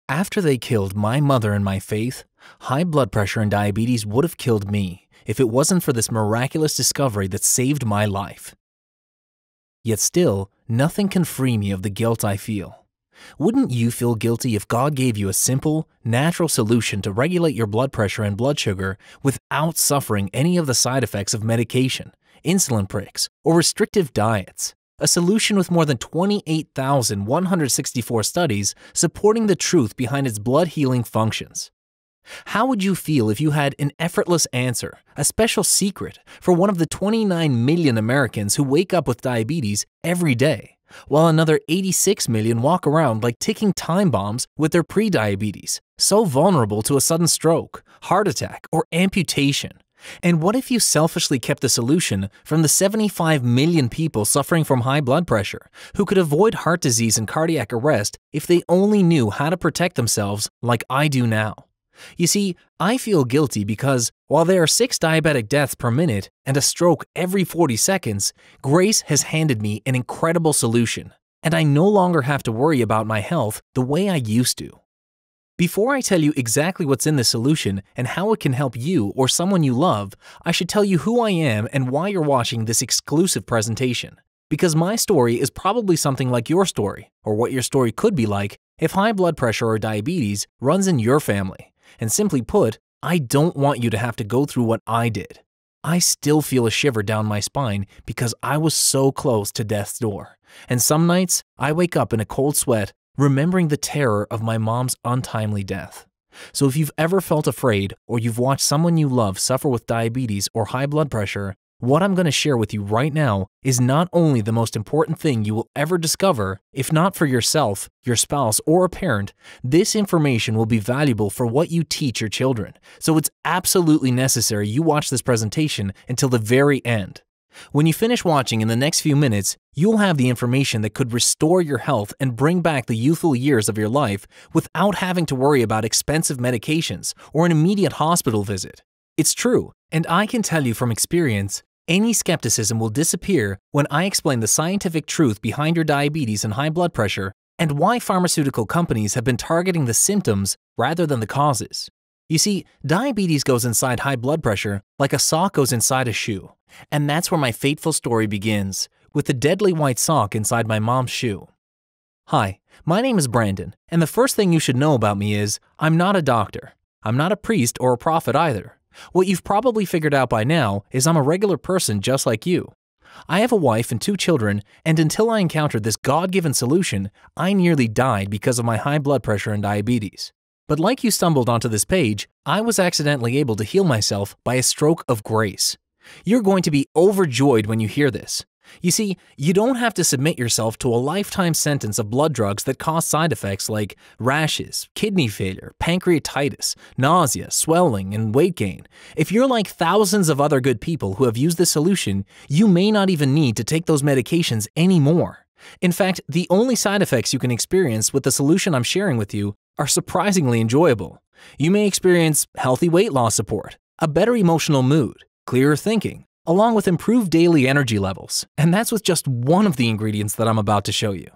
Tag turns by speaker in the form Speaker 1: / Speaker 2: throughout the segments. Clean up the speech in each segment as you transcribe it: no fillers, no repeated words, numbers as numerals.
Speaker 1: After they killed my mother and my faith, high blood pressure and diabetes would have killed me if it wasn't for this miraculous discovery that saved my life. Yet still, nothing can free me of the guilt I feel. Wouldn't you feel guilty if God gave you a simple, natural solution to regulate your blood pressure and blood sugar without suffering any of the side effects of medication, insulin pricks, or restrictive diets? A solution with more than 28,164 studies supporting the truth behind its blood healing functions. How would you feel if you had an effortless answer, a special secret for one of the 29 million Americans who wake up with diabetes every day, while another 86 million walk around like ticking time bombs with their prediabetes, so vulnerable to a sudden stroke, heart attack, or amputation? And what if you selfishly kept the solution from the 75 million people suffering from high blood pressure, who could avoid heart disease and cardiac arrest if they only knew how to protect themselves like I do now? You see, I feel guilty because while there are 6 diabetic deaths per minute and a stroke every 40 seconds, Grace has handed me an incredible solution, and I no longer have to worry about my health the way I used to. Before I tell you exactly what's in this solution and how it can help you or someone you love, I should tell you who I am and why you're watching this exclusive presentation. Because my story is probably something like your story, or what your story could be like if high blood pressure or diabetes runs in your family. And simply put, I don't want you to have to go through what I did. I still feel a shiver down my spine because I was so close to death's door. And some nights, I wake up in a cold sweat remembering the terror of my mom's untimely death. So if you've ever felt afraid or you've watched someone you love suffer with diabetes or high blood pressure, what I'm going to share with you right now is not only the most important thing you will ever discover, if not for yourself, your spouse, or a parent, this information will be valuable for what you teach your children. So it's absolutely necessary you watch this presentation until the very end. When you finish watching in the next few minutes, you'll have the information that could restore your health and bring back the youthful years of your life without having to worry about expensive medications or an immediate hospital visit. It's true, and I can tell you from experience, any skepticism will disappear when I explain the scientific truth behind your diabetes and high blood pressure and why pharmaceutical companies have been targeting the symptoms rather than the causes. You see, diabetes goes inside high blood pressure like a sock goes inside a shoe. And that's where my fateful story begins, with the deadly white sock inside my mom's shoe. Hi, my name is Brandon, and the first thing you should know about me is I'm not a doctor. I'm not a priest or a prophet either. What you've probably figured out by now is I'm a regular person just like you. I have a wife and 2 children, and until I encountered this God-given solution, I nearly died because of my high blood pressure and diabetes. But like you stumbled onto this page, I was accidentally able to heal myself by a stroke of grace. You're going to be overjoyed when you hear this. You see, you don't have to submit yourself to a lifetime sentence of blood drugs that cause side effects like rashes, kidney failure, pancreatitis, nausea, swelling, and weight gain. If you're like thousands of other good people who have used this solution, you may not even need to take those medications anymore. In fact, the only side effects you can experience with the solution I'm sharing with you are surprisingly enjoyable. You may experience healthy weight loss support, a better emotional mood, clearer thinking, along with improved daily energy levels, and that's with just one of the ingredients that I'm about to show you.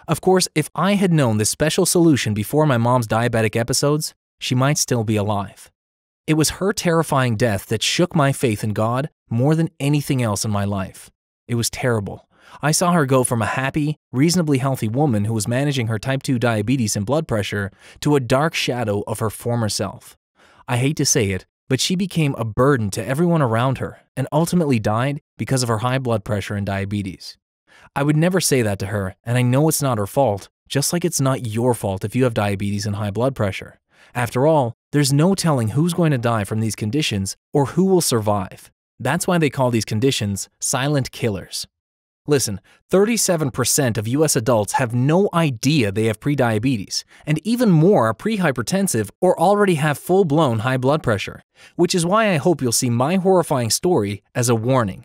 Speaker 1: Of course, if I had known this special solution before my mom's diabetic episodes, she might still be alive. It was her terrifying death that shook my faith in God more than anything else in my life. It was terrible. I saw her go from a happy, reasonably healthy woman who was managing her type 2 diabetes and blood pressure to a dark shadow of her former self. I hate to say it, but she became a burden to everyone around her and ultimately died because of her high blood pressure and diabetes. I would never say that to her, and I know it's not her fault, just like it's not your fault if you have diabetes and high blood pressure. After all, there's no telling who's going to die from these conditions or who will survive. That's why they call these conditions silent killers. Listen, 37% of US adults have no idea they have prediabetes, and even more are prehypertensive or already have full-blown high blood pressure, which is why I hope you'll see my horrifying story as a warning.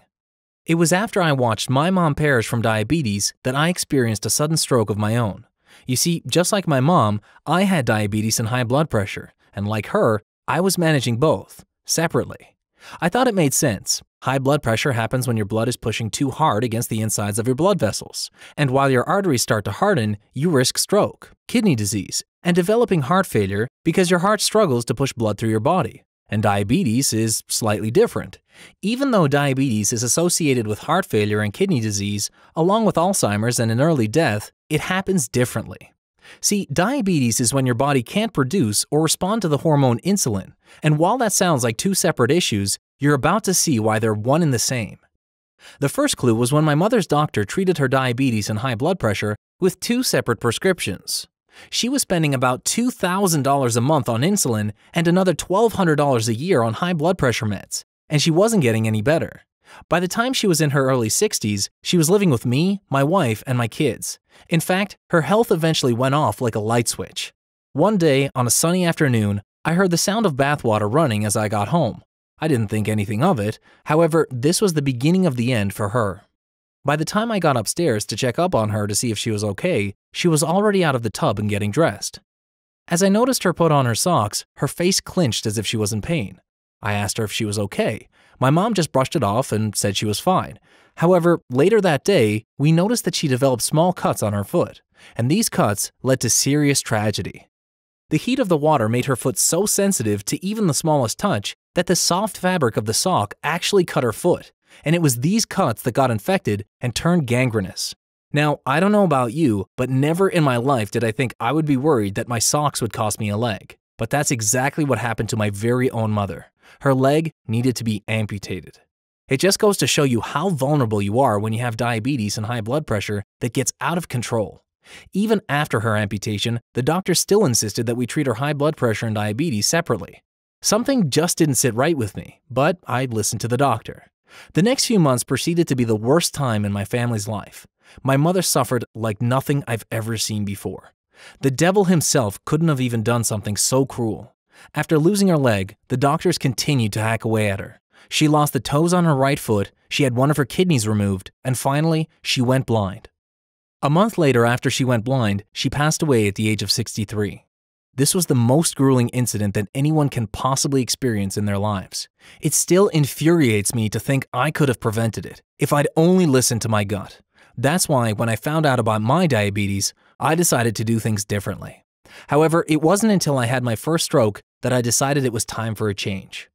Speaker 1: It was after I watched my mom perish from diabetes that I experienced a sudden stroke of my own. You see, just like my mom, I had diabetes and high blood pressure, and like her, I was managing both, separately. I thought it made sense. High blood pressure happens when your blood is pushing too hard against the insides of your blood vessels. And while your arteries start to harden, you risk stroke, kidney disease, and developing heart failure because your heart struggles to push blood through your body. And diabetes is slightly different. Even though diabetes is associated with heart failure and kidney disease, along with Alzheimer's and an early death, it happens differently. See, diabetes is when your body can't produce or respond to the hormone insulin, and while that sounds like two separate issues, you're about to see why they're one and the same. The first clue was when my mother's doctor treated her diabetes and high blood pressure with two separate prescriptions. She was spending about $2,000 a month on insulin and another $1,200 a year on high blood pressure meds, and she wasn't getting any better. By the time she was in her early 60s, she was living with me, my wife, and my kids. In fact, her health eventually went off like a light switch. One day, on a sunny afternoon, I heard the sound of bathwater running as I got home. I didn't think anything of it. However, this was the beginning of the end for her. By the time I got upstairs to check up on her to see if she was okay, she was already out of the tub and getting dressed. As I noticed her put on her socks, her face clenched as if she was in pain. I asked her if she was okay. My mom just brushed it off and said she was fine. However, later that day, we noticed that she developed small cuts on her foot, and these cuts led to serious tragedy. The heat of the water made her foot so sensitive to even the smallest touch that the soft fabric of the sock actually cut her foot, and it was these cuts that got infected and turned gangrenous. Now, I don't know about you, but never in my life did I think I would be worried that my socks would cost me a leg. But that's exactly what happened to my very own mother. Her leg needed to be amputated. It just goes to show you how vulnerable you are when you have diabetes and high blood pressure that gets out of control. Even after her amputation, the doctor still insisted that we treat her high blood pressure and diabetes separately. Something just didn't sit right with me, but I listened to the doctor. The next few months proceeded to be the worst time in my family's life. My mother suffered like nothing I've ever seen before. The devil himself couldn't have even done something so cruel. After losing her leg, the doctors continued to hack away at her. She lost the toes on her right foot, she had one of her kidneys removed, and finally, she went blind. A month later, after she went blind, she passed away at the age of 63. This was the most grueling incident that anyone can possibly experience in their lives. It still infuriates me to think I could have prevented it if I'd only listened to my gut. That's why when I found out about my diabetes, I decided to do things differently. However, it wasn't until I had my first stroke that I decided it was time for a change.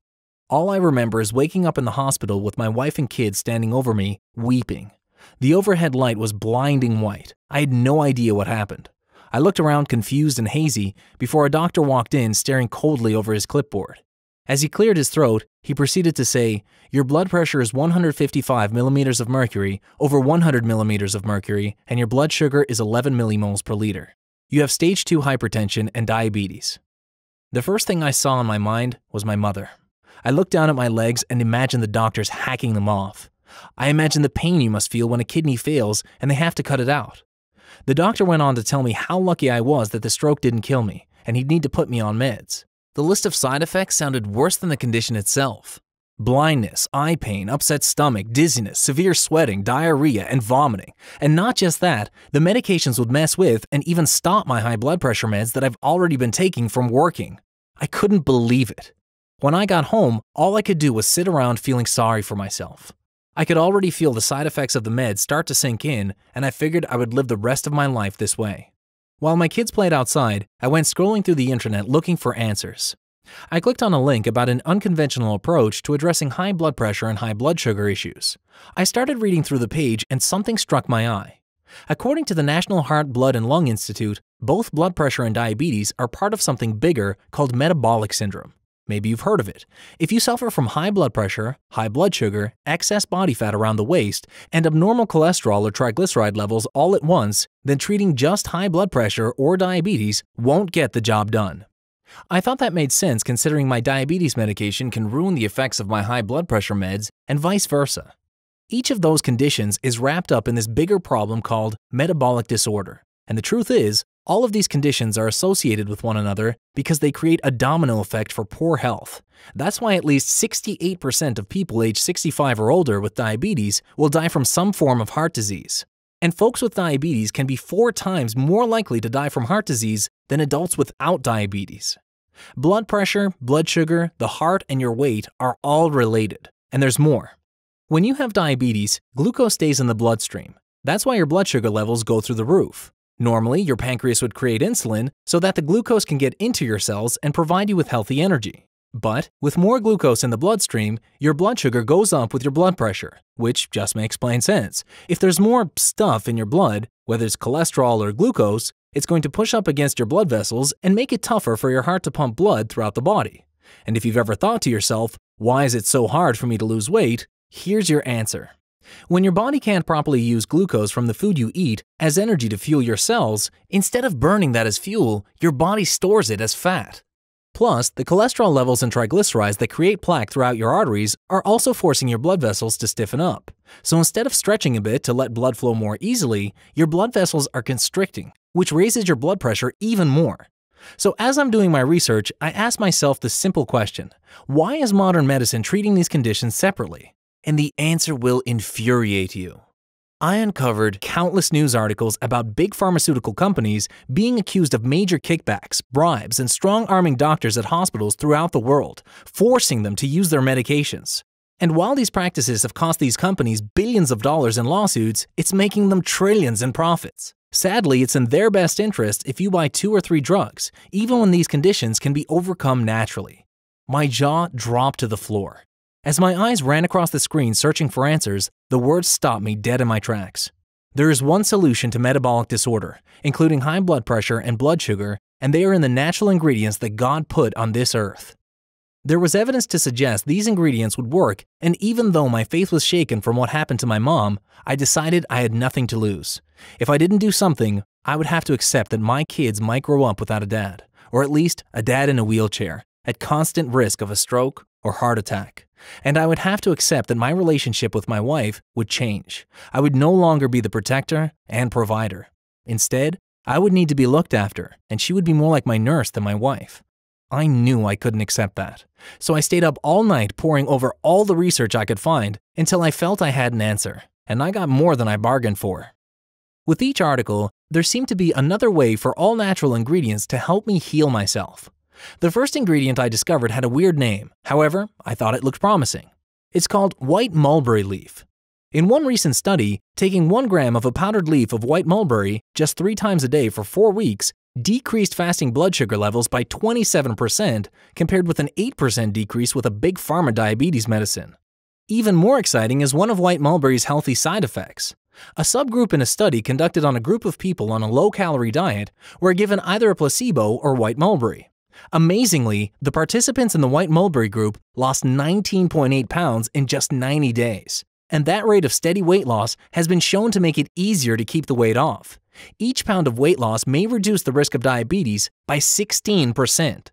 Speaker 1: All I remember is waking up in the hospital with my wife and kids standing over me, weeping. The overhead light was blinding white. I had no idea what happened. I looked around confused and hazy before a doctor walked in staring coldly over his clipboard. As he cleared his throat, he proceeded to say, "Your blood pressure is 155 millimeters of mercury over 100 millimeters of mercury, and your blood sugar is 11 millimoles per liter. You have stage 2 hypertension and diabetes." The first thing I saw in my mind was my mother. I looked down at my legs and imagined the doctors hacking them off. I imagined the pain you must feel when a kidney fails and they have to cut it out. The doctor went on to tell me how lucky I was that the stroke didn't kill me, and he'd need to put me on meds. The list of side effects sounded worse than the condition itself. Blindness, eye pain, upset stomach, dizziness, severe sweating, diarrhea, and vomiting. And not just that, the medications would mess with and even stop my high blood pressure meds that I've already been taking from working. I couldn't believe it. When I got home, all I could do was sit around feeling sorry for myself. I could already feel the side effects of the meds start to sink in, and I figured I would live the rest of my life this way. While my kids played outside, I went scrolling through the internet looking for answers. I clicked on a link about an unconventional approach to addressing high blood pressure and high blood sugar issues. I started reading through the page and something struck my eye. According to the National Heart, Blood, and Lung Institute, both blood pressure and diabetes are part of something bigger called metabolic syndrome. Maybe you've heard of it. If you suffer from high blood pressure, high blood sugar, excess body fat around the waist, and abnormal cholesterol or triglyceride levels all at once, then treating just high blood pressure or diabetes won't get the job done. I thought that made sense considering my diabetes medication can ruin the effects of my high blood pressure meds and vice versa. Each of those conditions is wrapped up in this bigger problem called metabolic disorder. And the truth is, all of these conditions are associated with one another because they create a domino effect for poor health. That's why at least 68% of people aged 65 or older with diabetes will die from some form of heart disease. And folks with diabetes can be 4 times more likely to die from heart disease than adults without diabetes. Blood pressure, blood sugar, the heart, and your weight are all related. And there's more. When you have diabetes, glucose stays in the bloodstream. That's why your blood sugar levels go through the roof. Normally, your pancreas would create insulin so that the glucose can get into your cells and provide you with healthy energy. But with more glucose in the bloodstream, your blood sugar goes up with your blood pressure, which just makes plain sense. If there's more stuff in your blood, whether it's cholesterol or glucose, it's going to push up against your blood vessels and make it tougher for your heart to pump blood throughout the body. And if you've ever thought to yourself, why is it so hard for me to lose weight? Here's your answer. When your body can't properly use glucose from the food you eat as energy to fuel your cells, instead of burning that as fuel, your body stores it as fat. Plus, the cholesterol levels and triglycerides that create plaque throughout your arteries are also forcing your blood vessels to stiffen up. So instead of stretching a bit to let blood flow more easily, your blood vessels are constricting, which raises your blood pressure even more. So as I'm doing my research, I asked myself the simple question, why is modern medicine treating these conditions separately? And the answer will infuriate you. I uncovered countless news articles about big pharmaceutical companies being accused of major kickbacks, bribes, and strong-arming doctors at hospitals throughout the world, forcing them to use their medications. And while these practices have cost these companies billions of dollars in lawsuits, it's making them trillions in profits. Sadly, it's in their best interest if you buy 2 or 3 drugs, even when these conditions can be overcome naturally. My jaw dropped to the floor. As my eyes ran across the screen searching for answers, the words stopped me dead in my tracks. There is one solution to metabolic disorder, including high blood pressure and blood sugar, and they are in the natural ingredients that God put on this earth. There was evidence to suggest these ingredients would work, and even though my faith was shaken from what happened to my mom, I decided I had nothing to lose. If I didn't do something, I would have to accept that my kids might grow up without a dad, or at least a dad in a wheelchair, at constant risk of a stroke or heart attack. And I would have to accept that my relationship with my wife would change. I would no longer be the protector and provider. Instead, I would need to be looked after, and she would be more like my nurse than my wife. I knew I couldn't accept that. So I stayed up all night poring over all the research I could find until I felt I had an answer, and I got more than I bargained for. With each article, there seemed to be another way for all natural ingredients to help me heal myself. The first ingredient I discovered had a weird name, however, I thought it looked promising. It's called white mulberry leaf. In one recent study, taking 1 gram of a powdered leaf of white mulberry just 3 times a day for 4 weeks decreased fasting blood sugar levels by 27% compared with an 8% decrease with a big pharma diabetes medicine. Even more exciting is one of white mulberry's healthy side effects. A subgroup in a study conducted on a group of people on a low-calorie diet were given either a placebo or white mulberry. Amazingly, the participants in the white mulberry group lost 19.8 pounds in just 90 days. And that rate of steady weight loss has been shown to make it easier to keep the weight off. Each pound of weight loss may reduce the risk of diabetes by 16%.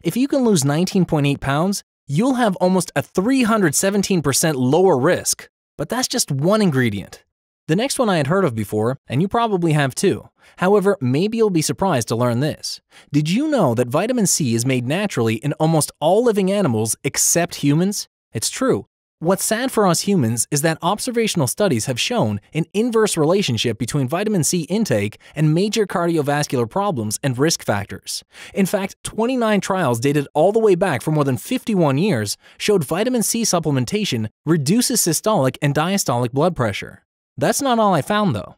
Speaker 1: If you can lose 19.8 pounds, you'll have almost a 317% lower risk. But that's just one ingredient. The next one I had heard of before, and you probably have too. However, maybe you'll be surprised to learn this. Did you know that vitamin C is made naturally in almost all living animals except humans? It's true. What's sad for us humans is that observational studies have shown an inverse relationship between vitamin C intake and major cardiovascular problems and risk factors. In fact, 29 trials dated all the way back for more than 51 years showed vitamin C supplementation reduces systolic and diastolic blood pressure. That's not all I found though.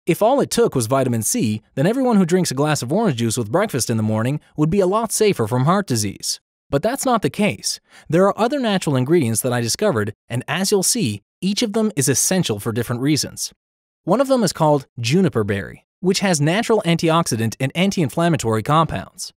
Speaker 1: If all it took was vitamin C, then everyone who drinks a glass of orange juice with breakfast in the morning would be a lot safer from heart disease. But that's not the case. There are other natural ingredients that I discovered, and as you'll see, each of them is essential for different reasons. One of them is called juniper berry, which has natural antioxidant and anti-inflammatory compounds.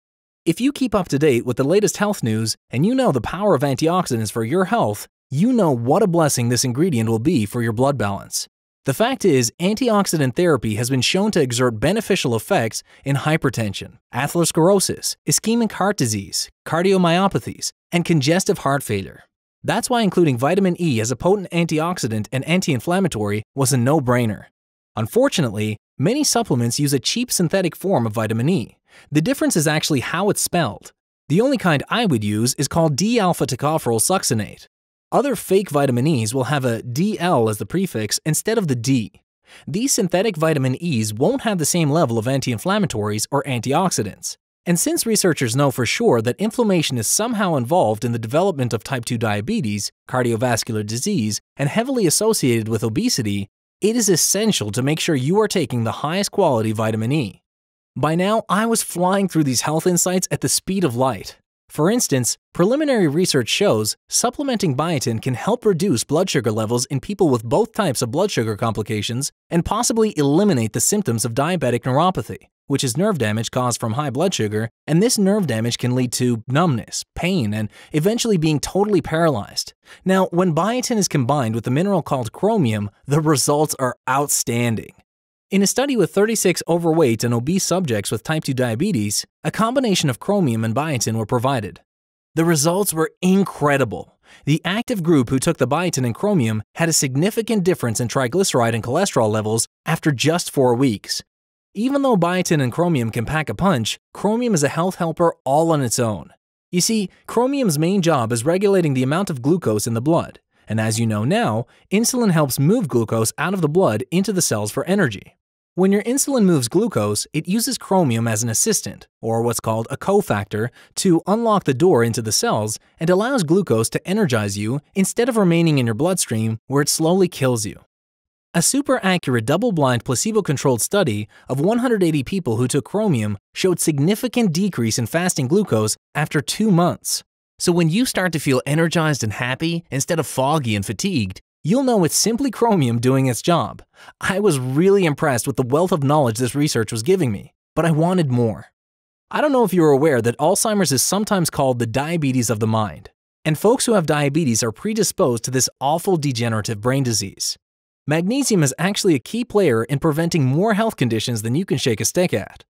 Speaker 1: If you keep up to date with the latest health news and you know the power of antioxidants for your health, you know what a blessing this ingredient will be for your blood balance. The fact is, antioxidant therapy has been shown to exert beneficial effects in hypertension, atherosclerosis, ischemic heart disease, cardiomyopathies, and congestive heart failure. That's why including vitamin E as a potent antioxidant and anti-inflammatory was a no-brainer. Unfortunately, many supplements use a cheap synthetic form of vitamin E. The difference is actually how it's spelled. The only kind I would use is called D-alpha tocopherol succinate. Other fake vitamin E's will have a DL as the prefix instead of the D. These synthetic vitamin E's won't have the same level of anti-inflammatories or antioxidants. And since researchers know for sure that inflammation is somehow involved in the development of type 2 diabetes, cardiovascular disease, and heavily associated with obesity, It is essential to make sure you are taking the highest quality vitamin E. By now, I was flying through these health insights at the speed of light. For instance, preliminary research shows supplementing biotin can help reduce blood sugar levels in people with both types of blood sugar complications and possibly eliminate the symptoms of diabetic neuropathy, which is nerve damage caused from high blood sugar, and this nerve damage can lead to numbness, pain, and eventually being totally paralyzed. Now, when biotin is combined with a mineral called chromium, the results are outstanding. In a study with 36 overweight and obese subjects with type 2 diabetes, a combination of chromium and biotin were provided. The results were incredible. The active group who took the biotin and chromium had a significant difference in triglyceride and cholesterol levels after just 4 weeks. Even though biotin and chromium can pack a punch, chromium is a health helper all on its own. You see, chromium's main job is regulating the amount of glucose in the blood. And as you know now, insulin helps move glucose out of the blood into the cells for energy. When your insulin moves glucose, it uses chromium as an assistant, or what's called a cofactor, to unlock the door into the cells and allows glucose to energize you instead of remaining in your bloodstream where it slowly kills you. A super accurate double-blind placebo-controlled study of 180 people who took chromium showed significant decrease in fasting glucose after 2 months. So when you start to feel energized and happy instead of foggy and fatigued, you'll know it's simply chromium doing its job. I was really impressed with the wealth of knowledge this research was giving me, but I wanted more. I don't know if you're aware that Alzheimer's is sometimes called the diabetes of the mind, and folks who have diabetes are predisposed to this awful degenerative brain disease. Magnesium is actually a key player in preventing more health conditions than you can shake a stick at.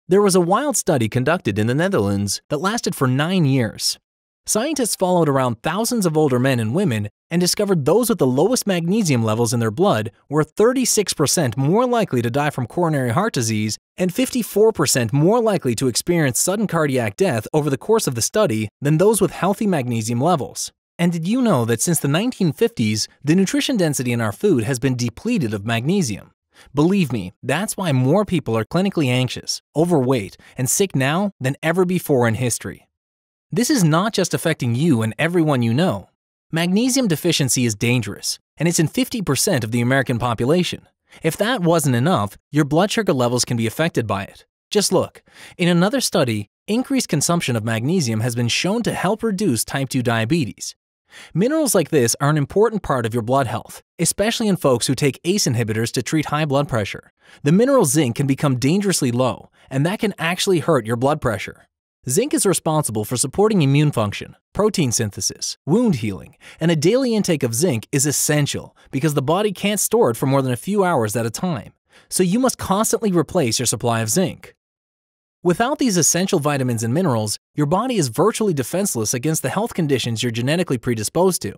Speaker 1: There was a wild study conducted in the Netherlands that lasted for 9 years. Scientists followed around thousands of older men and women and discovered those with the lowest magnesium levels in their blood were 36% more likely to die from coronary heart disease and 54% more likely to experience sudden cardiac death over the course of the study than those with healthy magnesium levels. And did you know that since the 1950s, the nutrition density in our food has been depleted of magnesium? Believe me, that's why more people are clinically anxious, overweight, and sick now than ever before in history. This is not just affecting you and everyone you know. Magnesium deficiency is dangerous, and it's in 50% of the American population. If that wasn't enough, your blood sugar levels can be affected by it. Just look. In another study, increased consumption of magnesium has been shown to help reduce type 2 diabetes. Minerals like this are an important part of your blood health, especially in folks who take ACE inhibitors to treat high blood pressure. The mineral zinc can become dangerously low, and that can actually hurt your blood pressure. Zinc is responsible for supporting immune function, protein synthesis, wound healing, and a daily intake of zinc is essential because the body can't store it for more than a few hours at a time, so you must constantly replace your supply of zinc. Without these essential vitamins and minerals, your body is virtually defenseless against the health conditions you're genetically predisposed to.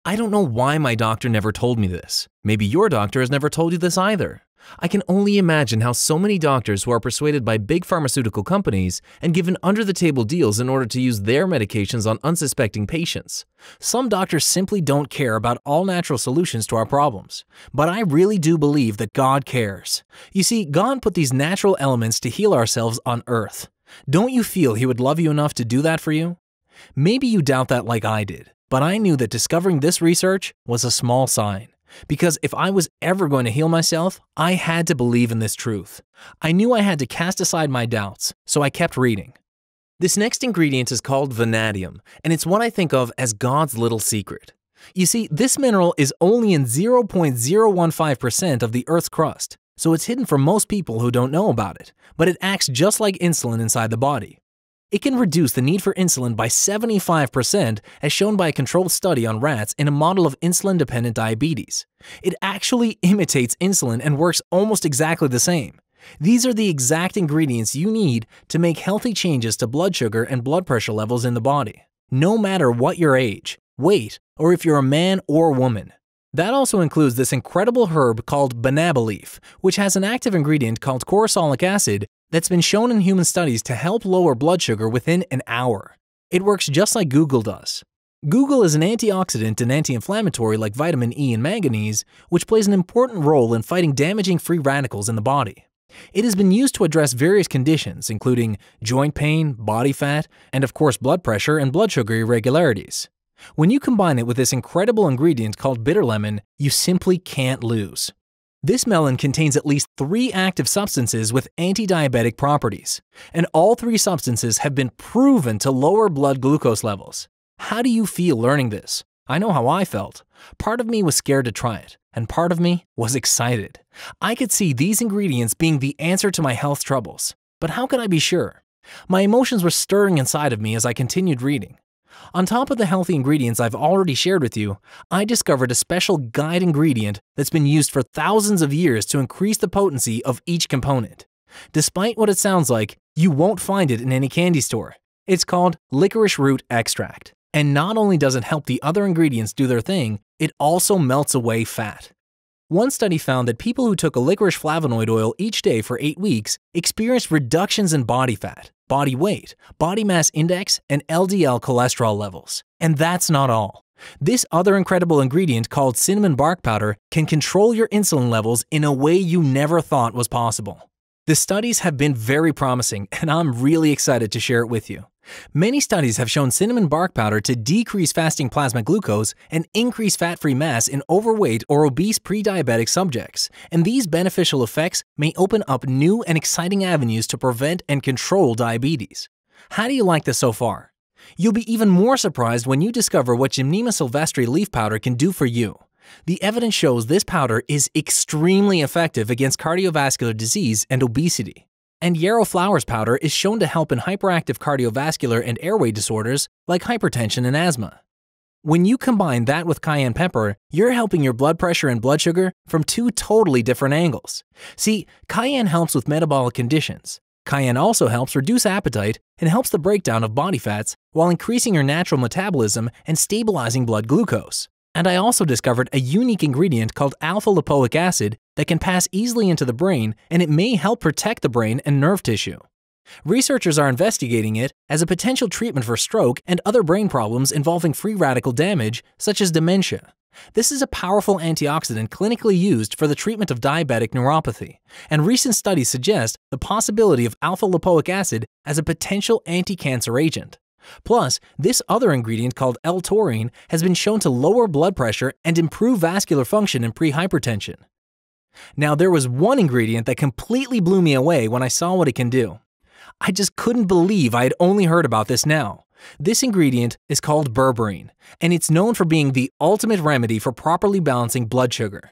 Speaker 1: I don't know why my doctor never told me this. Maybe your doctor has never told you this either. I can only imagine how so many doctors who are persuaded by big pharmaceutical companies and given under-the-table deals in order to use their medications on unsuspecting patients. Some doctors simply don't care about all-natural solutions to our problems. But I really do believe that God cares. You see, God put these natural elements to heal ourselves on earth. Don't you feel He would love you enough to do that for you? Maybe you doubt that like I did, but I knew that discovering this research was a small sign. Because if I was ever going to heal myself, I had to believe in this truth. I knew I had to cast aside my doubts, so I kept reading. This next ingredient is called vanadium, and it's what I think of as God's little secret. You see, this mineral is only in 0.015% of the Earth's crust, so it's hidden from most people who don't know about it, but it acts just like insulin inside the body. It can reduce the need for insulin by 75%, as shown by a controlled study on rats in a model of insulin-dependent diabetes. It actually imitates insulin and works almost exactly the same. These are the exact ingredients you need to make healthy changes to blood sugar and blood pressure levels in the body, no matter what your age, weight, or if you're a man or woman. That also includes this incredible herb called banaba leaf, which has an active ingredient called chloroxolic acid that's been shown in human studies to help lower blood sugar within an hour. It works just like Google does. Google is an antioxidant and anti-inflammatory like vitamin E and manganese, which plays an important role in fighting damaging free radicals in the body. It has been used to address various conditions, including joint pain, body fat, and of course blood pressure and blood sugar irregularities. When you combine it with this incredible ingredient called bitter lemon, you simply can't lose. This melon contains at least 3 active substances with anti-diabetic properties, and all 3 substances have been proven to lower blood glucose levels. How do you feel learning this? I know how I felt. Part of me was scared to try it, and part of me was excited. I could see these ingredients being the answer to my health troubles. But how could I be sure? My emotions were stirring inside of me as I continued reading. On top of the healthy ingredients I've already shared with you, I discovered a special guide ingredient that's been used for thousands of years to increase the potency of each component. Despite what it sounds like, you won't find it in any candy store. It's called licorice root extract. And not only does it help the other ingredients do their thing, it also melts away fat. One study found that people who took a licorice flavonoid oil each day for 8 weeks experienced reductions in body fat, body weight, body mass index, and LDL cholesterol levels. And that's not all. This other incredible ingredient called cinnamon bark powder can control your insulin levels in a way you never thought was possible. The studies have been very promising, and I'm really excited to share it with you. Many studies have shown cinnamon bark powder to decrease fasting plasma glucose and increase fat-free mass in overweight or obese pre-diabetic subjects, and these beneficial effects may open up new and exciting avenues to prevent and control diabetes. How do you like this so far? You'll be even more surprised when you discover what Gymnema sylvestre leaf powder can do for you. The evidence shows this powder is extremely effective against cardiovascular disease and obesity. And yarrow flowers powder is shown to help in hyperactive cardiovascular and airway disorders like hypertension and asthma. When you combine that with cayenne pepper, you're helping your blood pressure and blood sugar from 2 totally different angles. See, cayenne helps with metabolic conditions. Cayenne also helps reduce appetite and helps the breakdown of body fats while increasing your natural metabolism and stabilizing blood glucose. And I also discovered a unique ingredient called alpha-lipoic acid that can pass easily into the brain, and it may help protect the brain and nerve tissue. Researchers are investigating it as a potential treatment for stroke and other brain problems involving free radical damage, such as dementia. This is a powerful antioxidant clinically used for the treatment of diabetic neuropathy, and recent studies suggest the possibility of alpha-lipoic acid as a potential anti-cancer agent. Plus, this other ingredient called L-taurine has been shown to lower blood pressure and improve vascular function in pre-hypertension. Now, there was one ingredient that completely blew me away when I saw what it can do. I just couldn't believe I had only heard about this now. This ingredient is called berberine, and it's known for being the ultimate remedy for properly balancing blood sugar.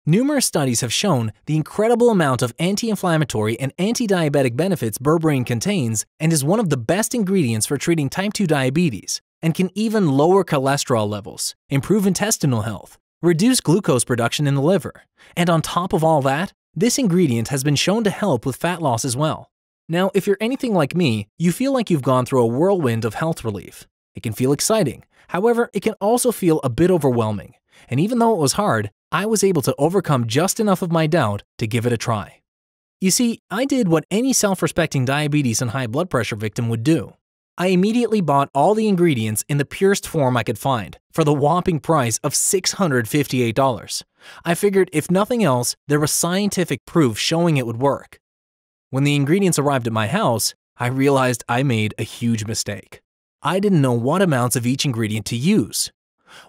Speaker 1: Numerous studies have shown the incredible amount of anti-inflammatory and anti-diabetic benefits berberine contains and is one of the best ingredients for treating type 2 diabetes and can even lower cholesterol levels, improve intestinal health, reduce glucose production in the liver. And on top of all that, this ingredient has been shown to help with fat loss as well. Now, if you're anything like me, you feel like you've gone through a whirlwind of health relief. It can feel exciting. However, it can also feel a bit overwhelming. And even though it was hard, I was able to overcome just enough of my doubt to give it a try. You see, I did what any self-respecting diabetes and high blood pressure victim would do. I immediately bought all the ingredients in the purest form I could find for the whopping price of $658. I figured if nothing else, there was scientific proof showing it would work. When the ingredients arrived at my house, I realized I made a huge mistake. I didn't know what amounts of each ingredient to use.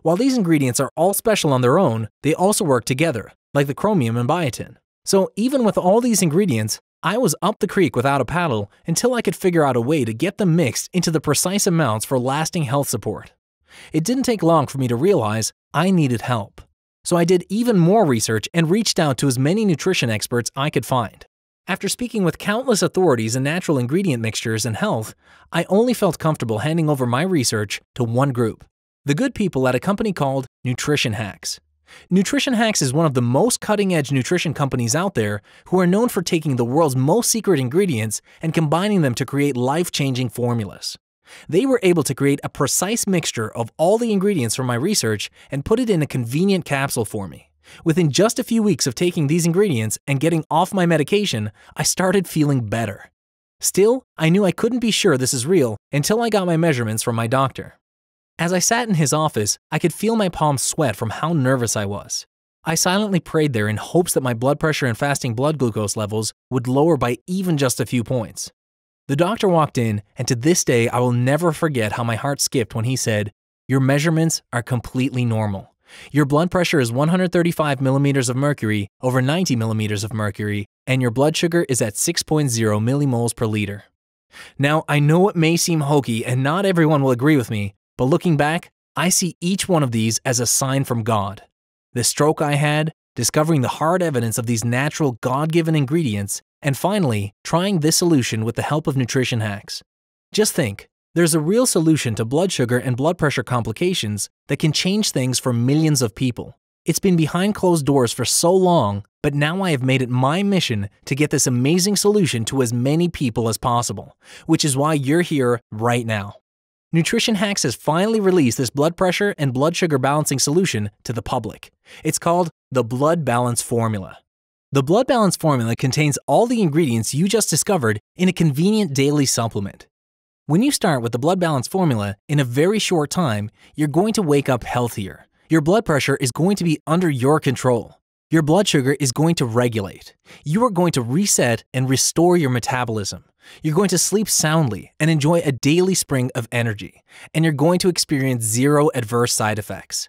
Speaker 1: While these ingredients are all special on their own, they also work together, like the chromium and biotin. So even with all these ingredients, I was up the creek without a paddle until I could figure out a way to get them mixed into the precise amounts for lasting health support. It didn't take long for me to realize I needed help. So I did even more research and reached out to as many nutrition experts I could find. After speaking with countless authorities in natural ingredient mixtures and health, I only felt comfortable handing over my research to one group. The good people at a company called Nutrition Hacks. Nutrition Hacks is one of the most cutting-edge nutrition companies out there who are known for taking the world's most secret ingredients and combining them to create life-changing formulas. They were able to create a precise mixture of all the ingredients from my research and put it in a convenient capsule for me. Within just a few weeks of taking these ingredients and getting off my medication, I started feeling better. Still, I knew I couldn't be sure this is real until I got my measurements from my doctor. As I sat in his office, I could feel my palms sweat from how nervous I was. I silently prayed there in hopes that my blood pressure and fasting blood glucose levels would lower by even just a few points. The doctor walked in, and to this day I will never forget how my heart skipped when he said, "Your measurements are completely normal. Your blood pressure is 135 millimeters of mercury over 90 millimeters of mercury, and your blood sugar is at 6.0 millimoles per liter. Now, I know it may seem hokey and not everyone will agree with me, but looking back, I see each one of these as a sign from God. The stroke I had, discovering the hard evidence of these natural God-given ingredients, and finally, trying this solution with the help of nutrition hacks. Just think, there's a real solution to blood sugar and blood pressure complications that can change things for millions of people. It's been behind closed doors for so long, but now I have made it my mission to get this amazing solution to as many people as possible, which is why you're here right now. Nutrition Hacks has finally released this blood pressure and blood sugar balancing solution to the public. It's called the Blood Balance Formula. The Blood Balance Formula contains all the ingredients you just discovered in a convenient daily supplement. When you start with the Blood Balance Formula, in a very short time, you're going to wake up healthier. Your blood pressure is going to be under your control. Your blood sugar is going to regulate. You are going to reset and restore your metabolism. You're going to sleep soundly and enjoy a daily spring of energy. And you're going to experience zero adverse side effects.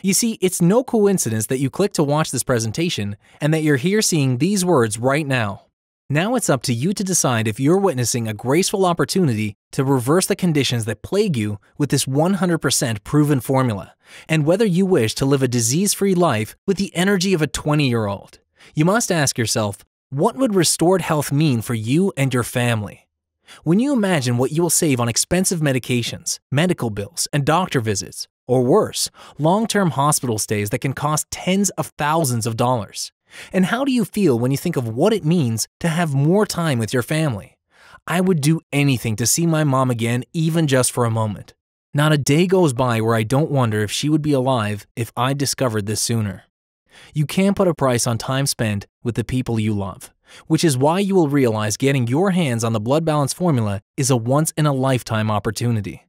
Speaker 1: You see, it's no coincidence that you clicked to watch this presentation and that you're here seeing these words right now. Now it's up to you to decide if you're witnessing a graceful opportunity to reverse the conditions that plague you with this 100% proven formula, and whether you wish to live a disease-free life with the energy of a 20-year-old. You must ask yourself, what would restored health mean for you and your family? When you imagine what you will save on expensive medications, medical bills, and doctor visits, or worse, long-term hospital stays that can cost tens of thousands of dollars. And how do you feel when you think of what it means to have more time with your family? I would do anything to see my mom again, even just for a moment. Not a day goes by where I don't wonder if she would be alive if I discovered this sooner. You can't put a price on time spent with the people you love, which is why you will realize getting your hands on the Blood Balance Formula is a once-in-a-lifetime opportunity.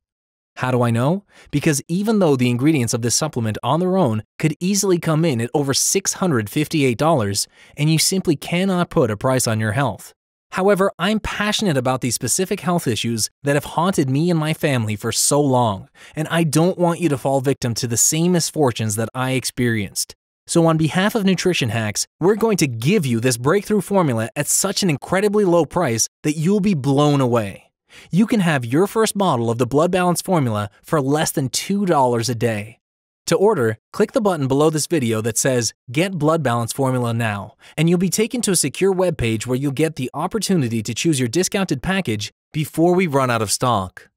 Speaker 1: How do I know? Because even though the ingredients of this supplement on their own could easily come in at over $658, and you simply cannot put a price on your health. However, I'm passionate about these specific health issues that have haunted me and my family for so long, and I don't want you to fall victim to the same misfortunes that I experienced. So on behalf of Nutrition Hacks, we're going to give you this breakthrough formula at such an incredibly low price that you'll be blown away. You can have your first bottle of the Blood Balance Formula for less than $2 a day. To order, click the button below this video that says Get Blood Balance Formula Now, and you'll be taken to a secure webpage where you'll get the opportunity to choose your discounted package before we run out of stock.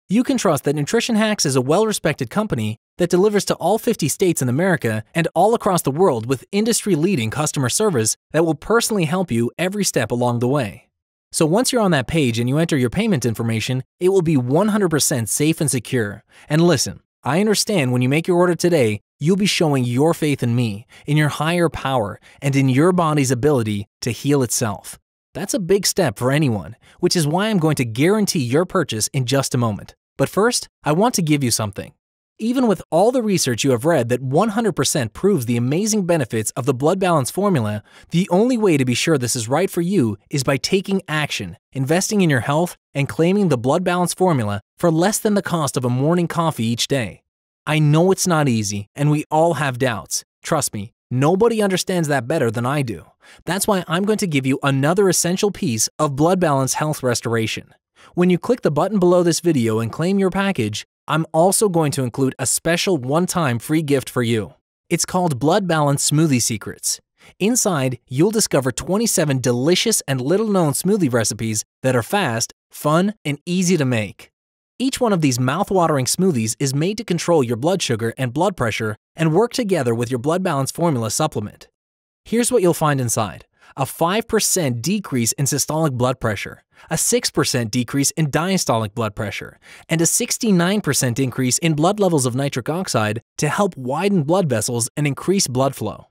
Speaker 1: You can trust that Nutrition Hacks is a well-respected company that delivers to all 50 states in America and all across the world with industry-leading customer service that will personally help you every step along the way. So once you're on that page and you enter your payment information, it will be 100% safe and secure. And listen, I understand when you make your order today, you'll be showing your faith in me, in your higher power, and in your body's ability to heal itself. That's a big step for anyone, which is why I'm going to guarantee your purchase in just a moment. But first, I want to give you something. Even with all the research you have read that 100% proves the amazing benefits of the Blood Balance Formula, the only way to be sure this is right for you is by taking action, investing in your health, and claiming the Blood Balance Formula for less than the cost of a morning coffee each day. I know it's not easy, and we all have doubts. Trust me, nobody understands that better than I do. That's why I'm going to give you another essential piece of Blood Balance Health Restoration. When you click the button below this video and claim your package, I'm also going to include a special one-time free gift for you. It's called Blood Balance Smoothie Secrets. Inside, you'll discover 27 delicious and little-known smoothie recipes that are fast, fun, and easy to make. Each one of these mouth-watering smoothies is made to control your blood sugar and blood pressure and work together with your Blood Balance Formula supplement. Here's what you'll find inside: a 5% decrease in systolic blood pressure, a 6% decrease in diastolic blood pressure, and a 69% increase in blood levels of nitric oxide to help widen blood vessels and increase blood flow.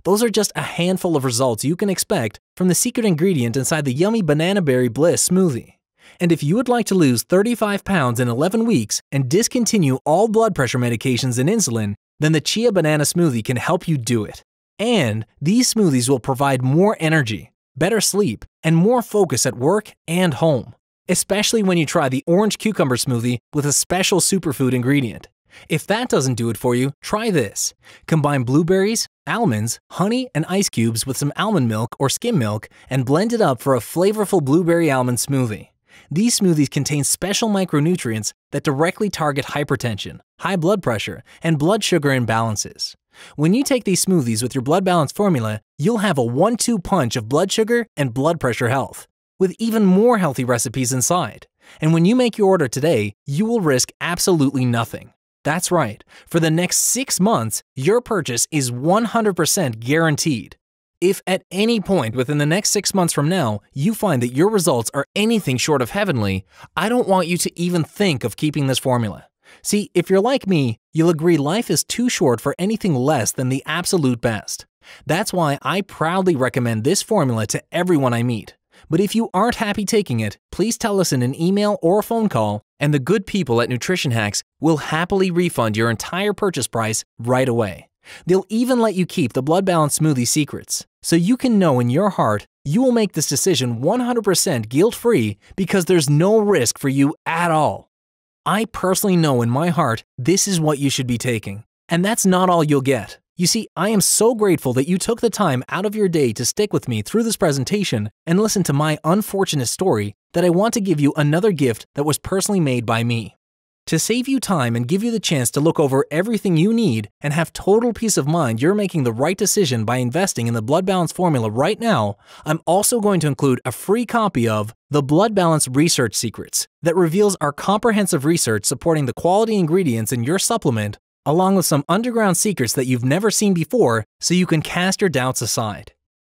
Speaker 1: Those are just a handful of results you can expect from the secret ingredient inside the yummy Banana Berry Bliss smoothie. And if you would like to lose 35 pounds in 11 weeks and discontinue all blood pressure medications and insulin, then the Chia Banana Smoothie can help you do it. And these smoothies will provide more energy, better sleep, and more focus at work and home, especially when you try the Orange Cucumber Smoothie with a special superfood ingredient. If that doesn't do it for you, try this. Combine blueberries, almonds, honey, and ice cubes with some almond milk or skim milk and blend it up for a flavorful blueberry almond smoothie. These smoothies contain special micronutrients that directly target hypertension, high blood pressure, and blood sugar imbalances. When you take these smoothies with your blood balance formula, you'll have a 1-2 punch of blood sugar and blood pressure health, with even more healthy recipes inside. And when you make your order today, you will risk absolutely nothing. That's right, for the next 6 months, your purchase is 100% guaranteed. If at any point within the next 6 months from now, you find that your results are anything short of heavenly, I don't want you to even think of keeping this formula. See, if you're like me, you'll agree life is too short for anything less than the absolute best. That's why I proudly recommend this formula to everyone I meet. But if you aren't happy taking it, please tell us in an email or a phone call, and the good people at Nutrition Hacks will happily refund your entire purchase price right away. They'll even let you keep the Blood Balance Smoothie secrets, so you can know in your heart you will make this decision 100% guilt-free because there's no risk for you at all. I personally know in my heart this is what you should be taking, and that's not all you'll get. You see, I am so grateful that you took the time out of your day to stick with me through this presentation and listen to my unfortunate story that I want to give you another gift that was personally made by me. To save you time and give you the chance to look over everything you need and have total peace of mind you're making the right decision by investing in the Blood Balance formula right now, I'm also going to include a free copy of The Blood Balance Research Secrets that reveals our comprehensive research supporting the quality ingredients in your supplement, along with some underground secrets that you've never seen before so you can cast your doubts aside.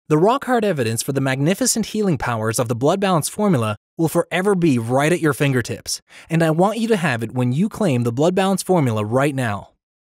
Speaker 1: The rock-hard evidence for the magnificent healing powers of the Blood Balance formula will forever be right at your fingertips, and I want you to have it when you claim the Blood Balance formula right now.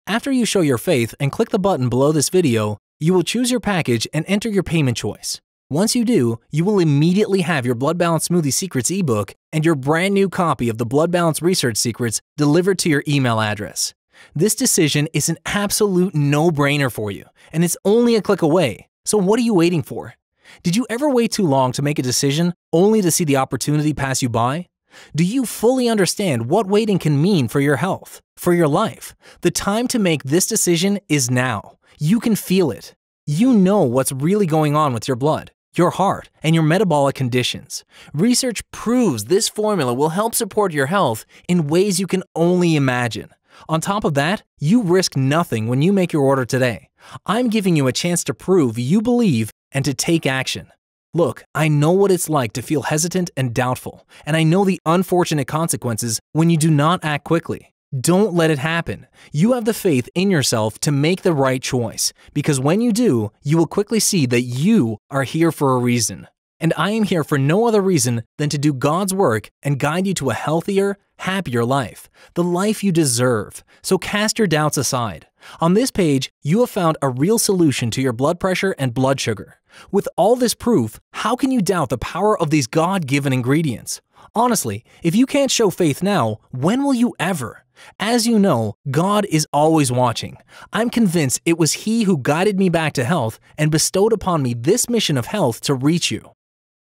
Speaker 1: After you show your faith and click the button below this video, you will choose your package and enter your payment choice. Once you do, you will immediately have your Blood Balance Smoothie Secrets ebook and your brand new copy of the Blood Balance Research Secrets delivered to your email address. This decision is an absolute no-brainer for you, and it's only a click away. So what are you waiting for? Did you ever wait too long to make a decision only to see the opportunity pass you by? Do you fully understand what waiting can mean for your health, for your life? The time to make this decision is now. You can feel it. You know what's really going on with your blood, your heart, and your metabolic conditions. Research proves this formula will help support your health in ways you can only imagine. On top of that, you risk nothing when you make your order today. I'm giving you a chance to prove you believe and to take action. Look, I know what it's like to feel hesitant and doubtful, and I know the unfortunate consequences when you do not act quickly. Don't let it happen. You have the faith in yourself to make the right choice, because when you do, you will quickly see that you are here for a reason. And I am here for no other reason than to do God's work and guide you to a healthier, happier life, the life you deserve. So cast your doubts aside. On this page, you have found a real solution to your blood pressure and blood sugar. With all this proof, how can you doubt the power of these God-given ingredients? Honestly, if you can't show faith now, when will you ever? As you know, God is always watching. I'm convinced it was He who guided me back to health and bestowed upon me this mission of health to reach you.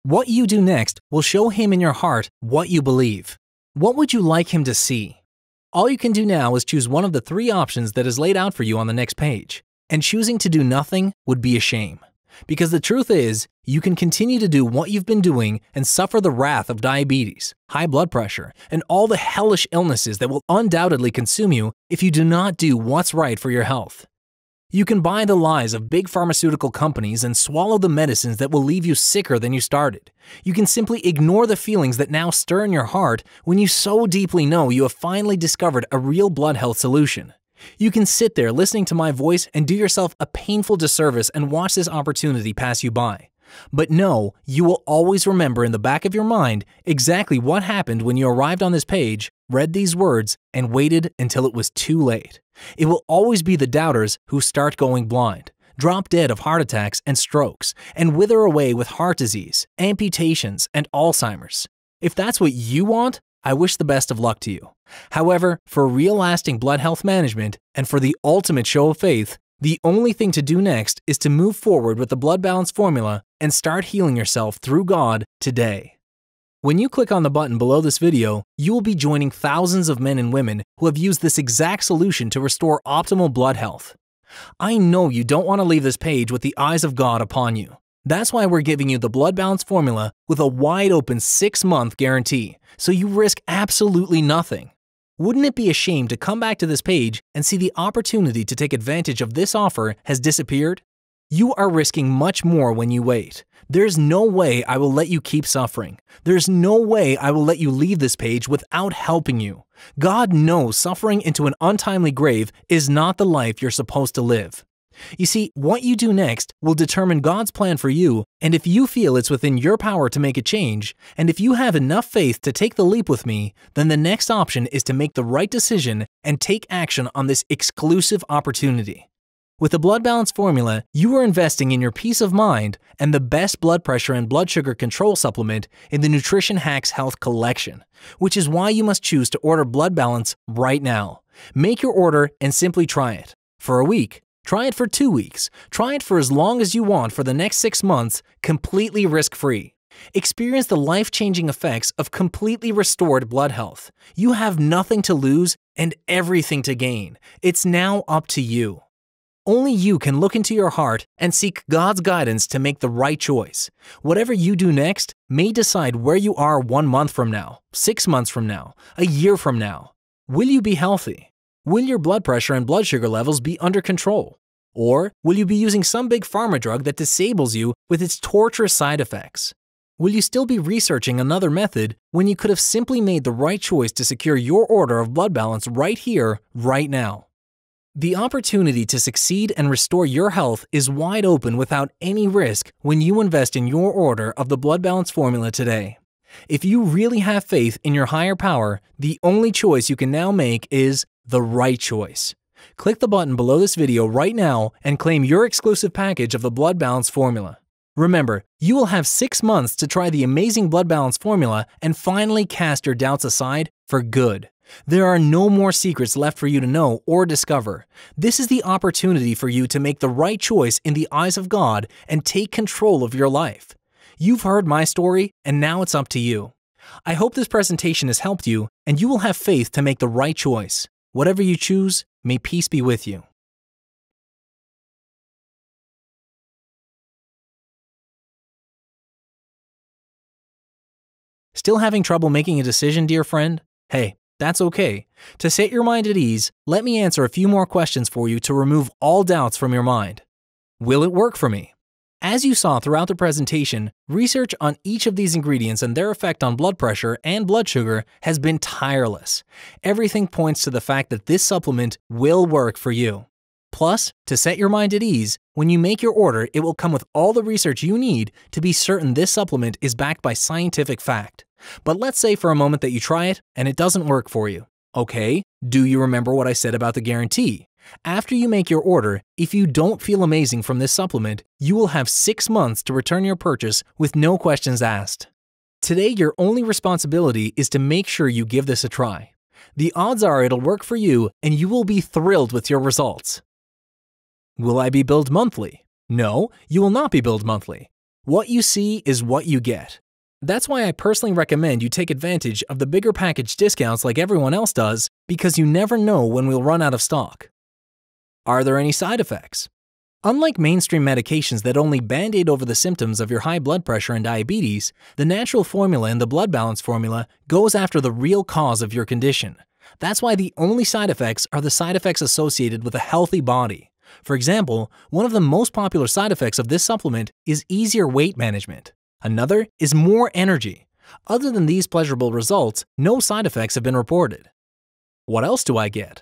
Speaker 1: What you do next will show Him in your heart what you believe. What would you like Him to see? All you can do now is choose one of the 3 options that is laid out for you on the next page, and choosing to do nothing would be a shame. Because the truth is, you can continue to do what you've been doing and suffer the wrath of diabetes, high blood pressure, and all the hellish illnesses that will undoubtedly consume you if you do not do what's right for your health. You can buy the lies of big pharmaceutical companies and swallow the medicines that will leave you sicker than you started. You can simply ignore the feelings that now stir in your heart when you so deeply know you have finally discovered a real blood health solution. You can sit there listening to my voice and do yourself a painful disservice and watch this opportunity pass you by. But no, you will always remember in the back of your mind exactly what happened when you arrived on this page, read these words, and waited until it was too late. It will always be the doubters who start going blind, drop dead of heart attacks and strokes, and wither away with heart disease, amputations, and Alzheimer's. If that's what you want, I wish the best of luck to you. However, for real lasting blood health management and for the ultimate show of faith, the only thing to do next is to move forward with the Blood Balance formula and start healing yourself through God today. When you click on the button below this video, you will be joining thousands of men and women who have used this exact solution to restore optimal blood health. I know you don't want to leave this page with the eyes of God upon you. That's why we're giving you the Blood Balance Formula with a wide-open 6-month guarantee, so you risk absolutely nothing. Wouldn't it be a shame to come back to this page and see the opportunity to take advantage of this offer has disappeared? You are risking much more when you wait. There's no way I will let you keep suffering. There's no way I will let you leave this page without helping you. God knows suffering into an untimely grave is not the life you're supposed to live. You see, what you do next will determine God's plan for you, and if you feel it's within your power to make a change, and if you have enough faith to take the leap with me, then the next option is to make the right decision and take action on this exclusive opportunity. With the Blood Balance Formula, you are investing in your peace of mind and the best blood pressure and blood sugar control supplement in the Nutrition Hacks Health Collection, which is why you must choose to order Blood Balance right now. Make your order and simply try it. For a week, try it for 2 weeks, try it for as long as you want for the next 6 months, completely risk-free. Experience the life-changing effects of completely restored blood health. You have nothing to lose and everything to gain. It's now up to you. Only you can look into your heart and seek God's guidance to make the right choice. Whatever you do next may decide where you are 1 month from now, 6 months from now, a year from now. Will you be healthy? Will your blood pressure and blood sugar levels be under control? Or will you be using some big pharma drug that disables you with its torturous side effects? Will you still be researching another method when you could have simply made the right choice to secure your order of Blood Balance right here, right now? The opportunity to succeed and restore your health is wide open without any risk when you invest in your order of the Blood Balance Formula today. If you really have faith in your higher power, the only choice you can now make is the right choice. Click the button below this video right now and claim your exclusive package of the Blood Balance Formula. Remember, you will have 6 months to try the amazing Blood Balance Formula and finally cast your doubts aside for good. There are no more secrets left for you to know or discover. This is the opportunity for you to make the right choice in the eyes of God and take control of your life. You've heard my story, and now it's up to you. I hope this presentation has helped you, and you will have faith to make the right choice. Whatever you choose, may peace be with you. Still having trouble making a decision, dear friend? Hey, that's okay. To set your mind at ease, let me answer a few more questions for you to remove all doubts from your mind. Will it work for me? As you saw throughout the presentation, research on each of these ingredients and their effect on blood pressure and blood sugar has been tireless. Everything points to the fact that this supplement will work for you. Plus, to set your mind at ease, when you make your order, it will come with all the research you need to be certain this supplement is backed by scientific fact. But let's say for a moment that you try it and it doesn't work for you. Okay, do you remember what I said about the guarantee? After you make your order, if you don't feel amazing from this supplement, you will have 6 months to return your purchase with no questions asked. Today, your only responsibility is to make sure you give this a try. The odds are it'll work for you and you will be thrilled with your results. Will I be billed monthly? No, you will not be billed monthly. What you see is what you get. That's why I personally recommend you take advantage of the bigger package discounts like everyone else does, because you never know when we'll run out of stock. Are there any side effects? Unlike mainstream medications that only band-aid over the symptoms of your high blood pressure and diabetes, the natural formula in the Blood Balance Formula goes after the real cause of your condition. That's why the only side effects are the side effects associated with a healthy body. For example, one of the most popular side effects of this supplement is easier weight management. Another is more energy. Other than these pleasurable results, no side effects have been reported. What else do I get?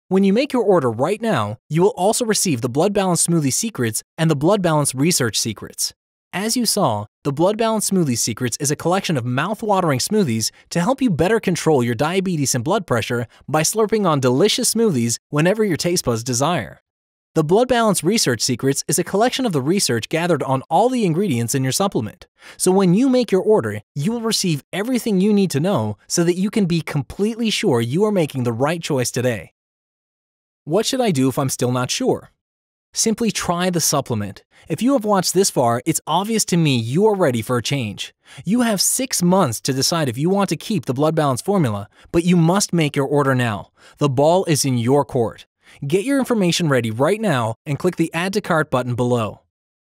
Speaker 1: When you make your order right now, you will also receive the Blood Balance Smoothie Secrets and the Blood Balance Research Secrets. As you saw, the Blood Balance Smoothie Secrets is a collection of mouth-watering smoothies to help you better control your diabetes and blood pressure by slurping on delicious smoothies whenever your taste buds desire. The Blood Balance Research Secrets is a collection of the research gathered on all the ingredients in your supplement. So when you make your order, you will receive everything you need to know so that you can be completely sure you are making the right choice today. What should I do if I'm still not sure? Simply try the supplement. If you have watched this far, it's obvious to me you are ready for a change. You have 6 months to decide if you want to keep the Blood Balance formula, but you must make your order now. The ball is in your court. Get your information ready right now and click the Add to Cart button below.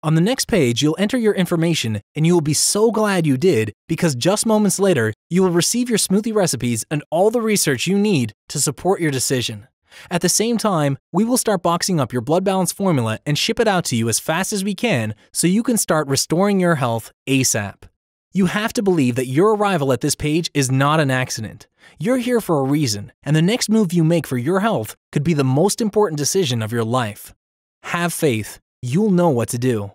Speaker 1: On the next page, you'll enter your information and you will be so glad you did because just moments later, you will receive your smoothie recipes and all the research you need to support your decision. At the same time, we will start boxing up your Blood Balance formula and ship it out to you as fast as we can so you can start restoring your health ASAP. You have to believe that your arrival at this page is not an accident. You're here for a reason, and the next move you make for your health could be the most important decision of your life. Have faith. You'll know what to do.